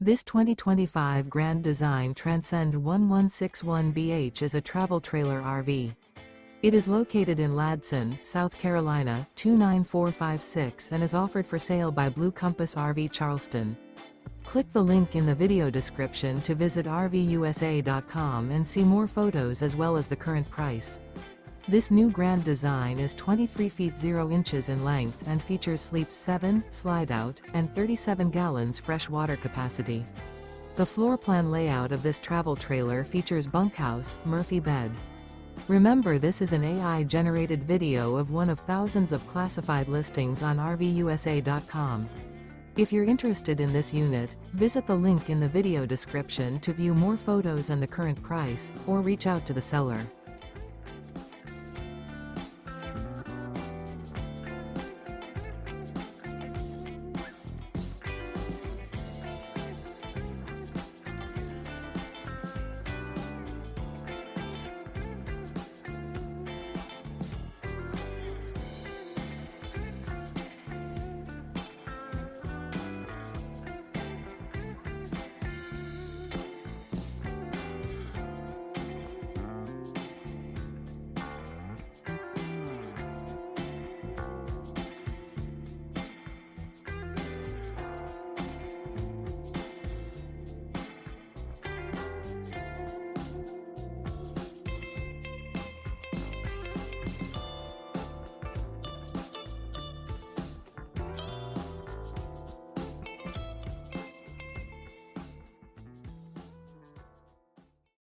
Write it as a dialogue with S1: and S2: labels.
S1: This 2025 Grand Design Transcend 1161BH is a travel trailer RV. It is located in Ladson, South Carolina, 29456 and is offered for sale by Blue Compass RV Charleston. Click the link in the video description to visit RVUSA.com and see more photos as well as the current price. This new Grand Design is 23 feet 0 inches in length and features sleeps 7, Slideout, and 37 gallons fresh water capacity. The floor plan layout of this travel trailer features bunkhouse, Murphy bed. Remember, this is an AI-generated video of one of thousands of classified listings on RVUSA.com. If you're interested in this unit, visit the link in the video description to view more photos and the current price, or reach out to the seller.